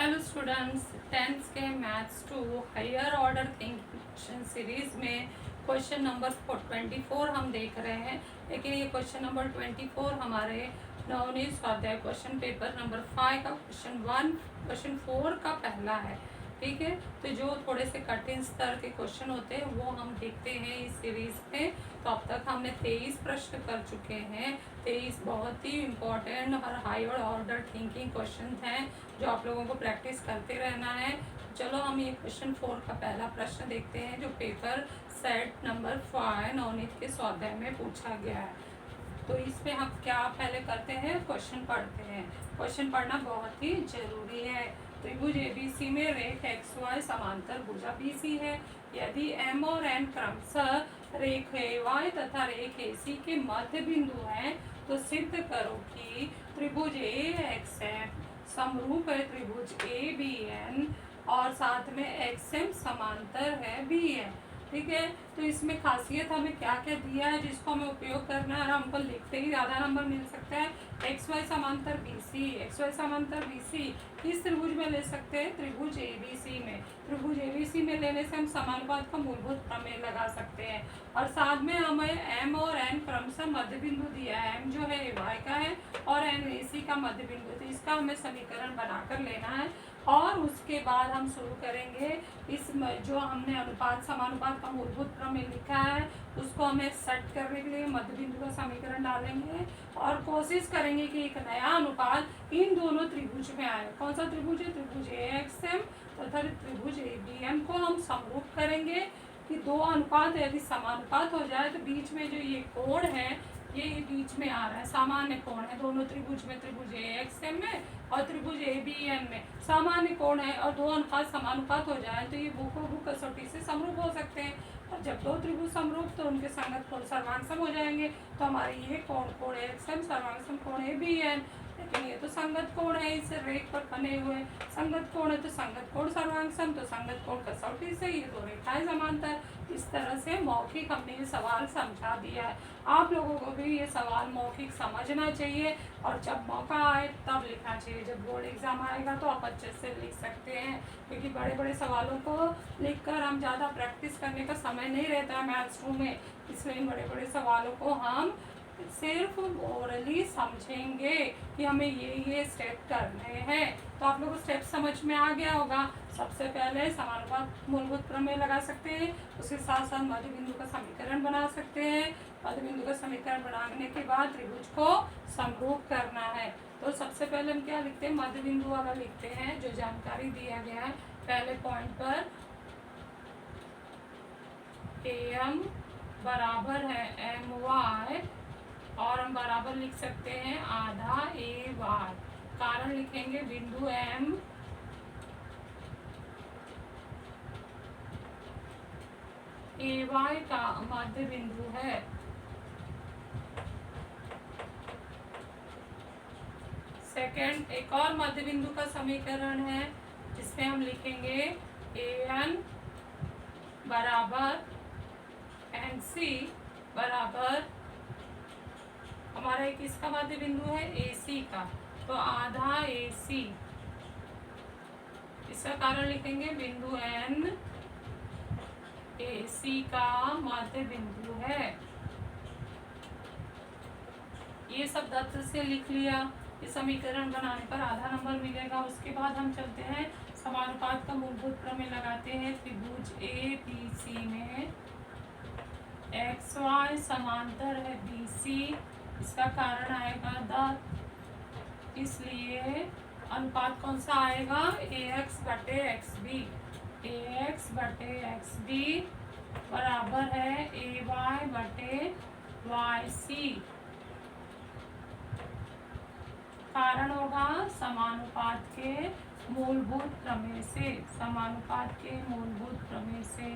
Hello students, tenth के maths to higher order thinking question series में question number 24 हम देख रहे हैं। लेकिन ये क्वेश्चन नंबर 24 हमारे नवनीत स्वाध्याय क्वेश्चन पेपर नंबर 5 का क्वेश्चन 4 का पहला है। ठीक है, तो जो थोड़े से कठिन स्तर के क्वेश्चन होते हैं वो हम देखते हैं इस सीरीज में। तो अब तक हमने 23 प्रश्न कर चुके हैं। 23 बहुत ही इम्पोर्टेंट और हायर ऑर्डर थिंकिंग क्वेश्चन हैं जो आप लोगों को प्रैक्टिस करते रहना है। चलो हम ये क्वेश्चन 4 का पहला प्रश्न देखते हैं जो पेपर सेट नंबर 5 नवनीत के स्वाध्याय में पूछा गया है। तो इसमें हम क्या पहले करते हैं, क्वेश्चन पढ़ते हैं। क्वेश्चन पढ़ना बहुत ही जरूरी है। त्रिभुज एबीसी में रेख एक्स वाई समांतर भुजा बीसी है। यदि एम और एन क्रमशः रेख वाई तथा रेख एसी के मध्य बिंदु हैं तो सिद्ध करो कि त्रिभुज ए एक्स एम समरूप है त्रिभुज ए बी एन और साथ में एक्स एम समांतर है बी एन। ठीक है, तो इसमें खासियत हमें क्या क्या दिया है जिसको हमें उपयोग करना है और हमको लिखते ही ज़्यादा नंबर मिल सकता है। एक्स वाई समांतर बी सी, एक्स वाई समांतर बी सी किस त्रिभुज में ले सकते हैं, त्रिभुज ए बी सी में। त्रिभुज ए बी सी में लेने से हम समानुपात का मूलभूत प्रमेय लगा सकते हैं। और साथ में हमें एम और एन क्रमशः मध्य बिंदु दिया है। एम जो है ए वाई का है और एन ए सी का मध्य बिंदु, तो इसका हमें समीकरण बनाकर लेना है। और उसके बाद हम शुरू करेंगे इस जो हमने अनुपात समानुपात का मूलभूत प्रमेय लिखा है उसको हमें सेट करने के लिए मध्य बिंदु का समीकरण डालेंगे और कोशिश करेंगे कि एक नया अनुपात इन दोनों त्रिभुज में आए। कौन सा त्रिभुज है, त्रिभुज ए एक्स एम तथा त्रिभुज ए बी एम को हम समरूप करेंगे कि दो अनुपात यदि समानुपात हो जाए तो बीच में जो ये कोण है ये बीच में आ रहा है, सामान्य कोण है दोनों त्रिभुज में, त्रिभुज ए एक्स एम में और त्रिभुज ए बी एन में सामान्य कोण है और दो अनुपात समानुपात हो जाए तो ये भू कसौटी से समरूप हो सकते हैं। और जब दो त्रिभुज समरूप तो उनके संगत कोण सर्वांगसम हो जाएंगे। तो हमारे ये कोण एक्स एम सर्वांगसम कोण ए बी एन, लेकिन ये तो संगत कोण है, इस रेख पर बने हुए संगत कोण है तो संगत कोण सर्वांगसम, तो संगत कोण कसौटी से ये दो रेखाएं समांतर। इस तरह से मौखिक हमने ये सवाल समझा दिया है। आप लोगों को भी ये सवाल मौखिक समझना चाहिए और जब मौका आए तब लिखना चाहिए। जब बोर्ड एग्जाम आएगा तो आप अच्छे से लिख सकते हैं, क्योंकि बड़े बड़े सवालों को लिखकर हम ज़्यादा प्रैक्टिस करने का समय नहीं रहता है मैथ्स 2 में, इसलिए इन बड़े बड़े सवालों को हम सिर्फ ओरली समझेंगे कि हमें ये स्टेप करने हैं। तो आप लोगों को स्टेप समझ में आ गया होगा। सबसे पहले समानुपात मूलभूत प्रमेय लगा सकते हैं, उसके साथ साथ मध्य बिंदु का समीकरण बना सकते हैं। मध्य बिंदु का समीकरण बनाने के बाद त्रिभुज को समरूप करना है। तो सबसे पहले हम क्या लिखते हैं, मध्य बिंदु वाला लिखते हैं जो जानकारी दिया गया है पहले पॉइंट पर। एम बराबर है एम वाई और हम बराबर लिख सकते हैं आधा ए वाई। कारण लिखेंगे बिंदु एम ए वाई का मध्य बिंदु है। सेकंड, एक और मध्य बिंदु का समीकरण है जिसमें हम लिखेंगे ए एन बराबर एन सी बराबर हमारा एक इसका मध्य बिंदु है ए सी का, तो आधा ए सी। इसका कारण लिखेंगे बिंदु एन ए सी का मध्य बिंदु है। ये सब दत्त से लिख लिया। इस समीकरण बनाने पर आधा नंबर मिलेगा। उसके बाद हम चलते हैं समानुपात का मूलभूत प्रमेय लगाते हैं। त्रिभुज ए बी सी में एक्स वाई समांतर है बी सी, इसका कारण आएगा दत्त, इसलिए अनुपात कौन सा आएगा, ए एक्स बटे एक्स बी। ए एक्स बटे एक्स बी बराबर है ए वाई बटे वाई सी। कारण होगा समानुपात के मूलभूत प्रमेय से, समानुपात के मूलभूत प्रमेय से।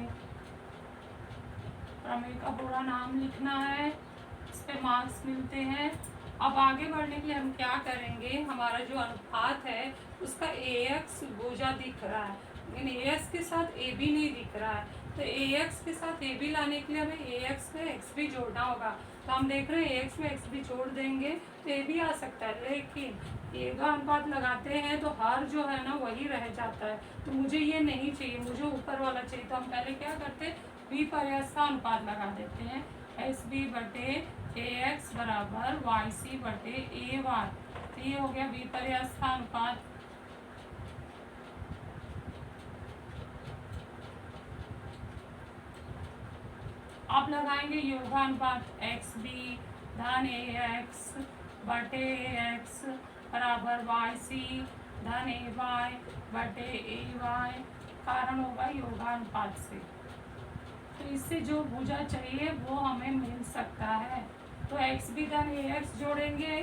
प्रमेय का पूरा नाम लिखना है, इस पे मार्क्स मिलते हैं। अब आगे बढ़ने के लिए हम क्या करेंगे, हमारा जो अनुपात है उसका ए एक्स भुजा दिख रहा है लेकिन ए एक्स के साथ ए बी नहीं दिख रहा है, तो ए एक्स के साथ ए बी लाने के लिए हमें ए एक्स में एक्स बी जोड़ना होगा। तो हम देख रहे हैं ए एक्स में एक्स बी जोड़ देंगे तो ये भी आ सकता है, लेकिन एगा अनुपात लगाते हैं तो हर जो है ना वही रह जाता है, तो मुझे ये नहीं चाहिए, मुझे ऊपर वाला चाहिए। तो हम पहले क्या करते हैं, विपर्यस्ता अनुपात लगा देते हैं, एस बी बटे ए एक्स बराबर वाई सी बटे ए वाई। तो ये हो गया विपर्यस्ता अनुपात। आप लगाएंगे योगानुपात एक्स बी धन ए एक्स बटे एक्स बराबर वाई सी धन ए वाई बटे ए वाई, कारण होगा योगानुपात से। तो इससे जो भुजा चाहिए वो हमें मिल सकता है। तो एक्स बी धन ए एक्स जोड़ेंगे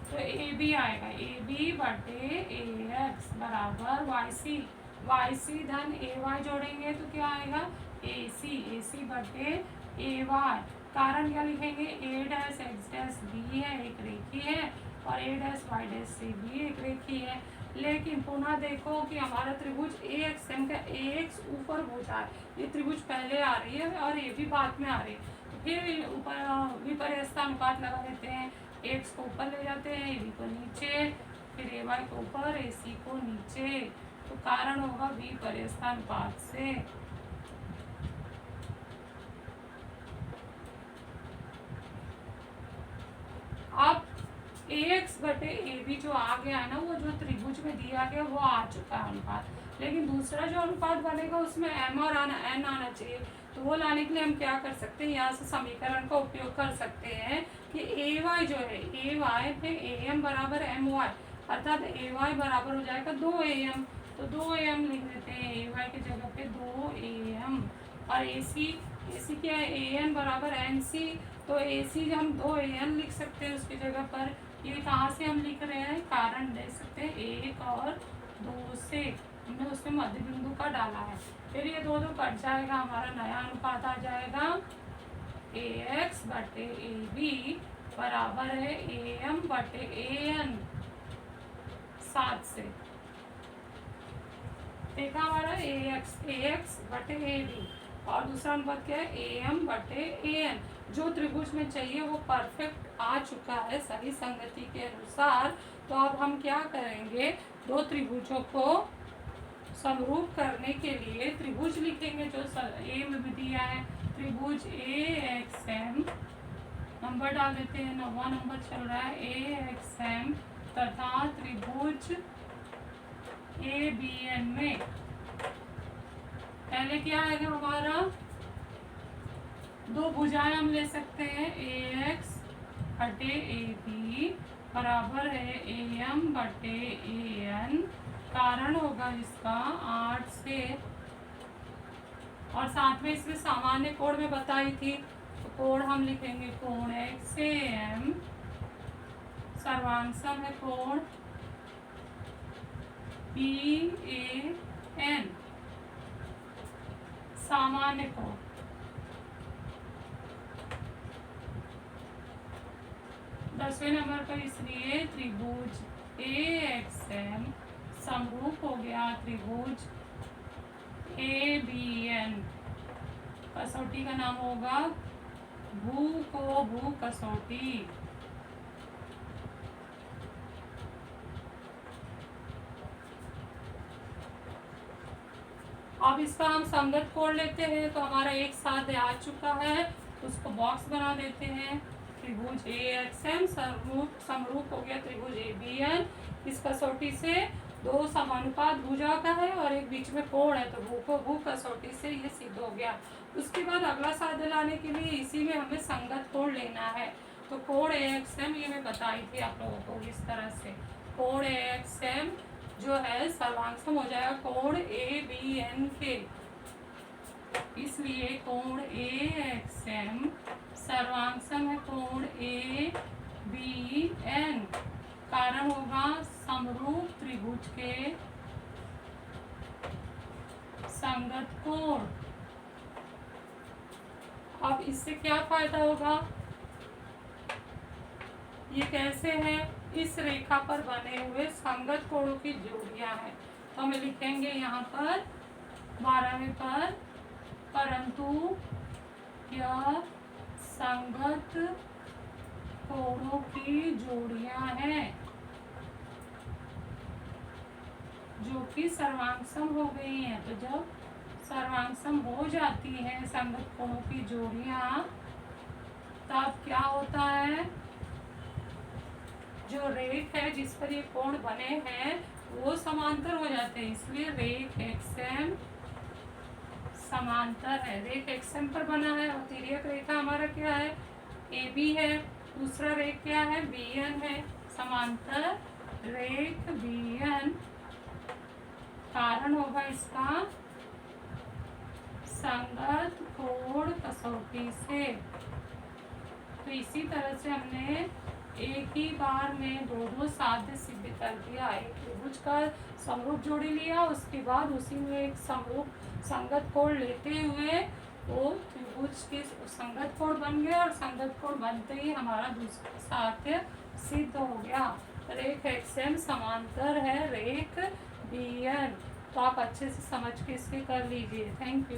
तो ए बी आएगा, ए बी बटे ए एक्स बराबर वाई सी धन ए वाई जोड़ेंगे तो क्या आएगा, ए सी बटे ए वाई। कारण क्या लिखेंगे, ए डैश एक्स डैश बी है, एक रेखी है, और ए डैश वाई डैश सी भी एक रेखी है। लेकिन पुनः देखो कि हमारा त्रिभुज ए एक्स एम का ए एक्स ऊपर भुजा है, ये त्रिभुज पहले आ रही है और ये भी बाद में आ रही है। तो फिर ऊपर विपर्यस्ता अनुपात लगा देते हैं, एक्स को ऊपर ले जाते हैं, ए बी को नीचे, फिर ए वाई को ऊपर, ए सी को नीचे। तो कारण होगा विपर्यस्ता अनुपात से। अब ए एक्स बटे ए बी जो आ गया है ना, वो जो त्रिभुज में दिया गया वो आ चुका है अनुपात, लेकिन दूसरा जो अनुपात बनेगा उसमें एम और एन आना चाहिए। तो वो लाने के लिए हम क्या कर सकते हैं, यहाँ से समीकरण का उपयोग कर सकते हैं कि ए वाई जो है, ए वाई पे ए एम बराबर एम वाई, अर्थात ए वाई बराबर हो जाएगा 2 ए एम। तो 2 ए एम लिख देते हैं, ए वाई की जगह पे 2 ए एम। और ए सी क्या है, ए एन बराबर एन सी। तो ए सी हम 2 ए एन लिख सकते हैं उसकी जगह पर। ये कहाँ से हम लिख रहे हैं, कारण दे सकते हैं 1 और 2 से, हमने उसमें मध्य बिंदु का डाला है। फिर ये 2 कट जाएगा, हमारा नया अनुपात आ जाएगा, ए एक्स बटे ए बी बराबर है ए एम बटे ए एन 7 से। देखा हमारा ए एक्स बटे ए बी, और दूसरा अनुपात क्या है, ए एम बटे ए एन। जो त्रिभुज में चाहिए वो परफेक्ट आ चुका है सही संगति के अनुसार। तो अब हम क्या करेंगे, 2 त्रिभुजों को समरूप करने के लिए त्रिभुज लिखेंगे जो ए में भी दिया है, त्रिभुज ए एक्स एम, नंबर डाल देते हैं, 9वां नंबर चल रहा है, ए एक्स एम तथा त्रिभुज ए बी एन में पहले क्या आएगा हमारा, 2 भुजाएं हम ले सकते हैं, ए एक्स बटे ए बी बराबर है ए एम बटे ए एन, कारण होगा इसका 8 से, और साथ में इसमें सामान्य कोण में बताई थी, तो कोण हम लिखेंगे कोण एक्स से एम, सर्वांशम है कोण पी ए एन, सामान्य कोण। दसवें नंबर पर इसलिए त्रिभुज ए एक्स एम समरूप हो गया त्रिभुज ए बी एन। कसौटी का नाम होगा भू कसौटी। अब इसका हम संगत कोण लेते हैं, तो हमारा एक साथ आ चुका है, उसको बॉक्स बना देते हैं, त्रिभुज ए एक्स एम समरूप हो गया त्रिभुज ए बी एन। इस कसौटी से 2 समानुपात भुजा का है और एक बीच में कोण है, तो भू कसौटी से ये सिद्ध हो गया। उसके बाद अगला साध्य लाने के लिए इसी में हमें संगत कोण लेना है। तो कोण ए एक्स एम ये मैं बताई थी आप लोगों को, इस तरह से कोण ए एक्स एम जो है सर्वांशम हो जाएगा कोण ए बी एन के, इसलिए कोण ए एक्स एम सर्वांशम है कोण ए बी एन, कारण होगा समरूप त्रिभुज के संगत कोण। अब इससे क्या फायदा होगा, ये कैसे है, इस रेखा पर बने हुए संगत कोणों की जोड़ियां हैं। तो हमें लिखेंगे यहाँ पर 12वें पर, परंतु यह संगत कोणों की जोड़ियां हैं जो कि सर्वांगसम हो गई हैं। तो जब सर्वांगसम हो जाती हैं संगत कोणों की जोड़ियां, तब क्या होता है, जो रेख है जिस पर ये कोण बने हैं वो समांतर हो जाते हैं, इसलिए रेख एक्सएम समांतर है। रेख एक्सएम पर बना है और तिर्यक रेखा हमारा क्या है, ए बी है। दूसरा रेख क्या है, बी एन है। समांतर रेख बी एन, कारण होगा इसका संगत कोण कसौटी से। तो इसी तरह से हमने एक ही बार में दो साध्य सिद्ध कर दिया। एक त्रिभुज का समरूप जोड़ी लिया, उसके बाद उसी में एक समरूप संगत कोण लेते हुए वो त्रिभुज के संगत कोण बन गया और संगत कोण बनते ही हमारा दूसरा साध्य सिद्ध हो गया। रेख एक्सएम समांतर है रेख बी एन। तो आप अच्छे से समझ के इसके कर लीजिए। Thank you.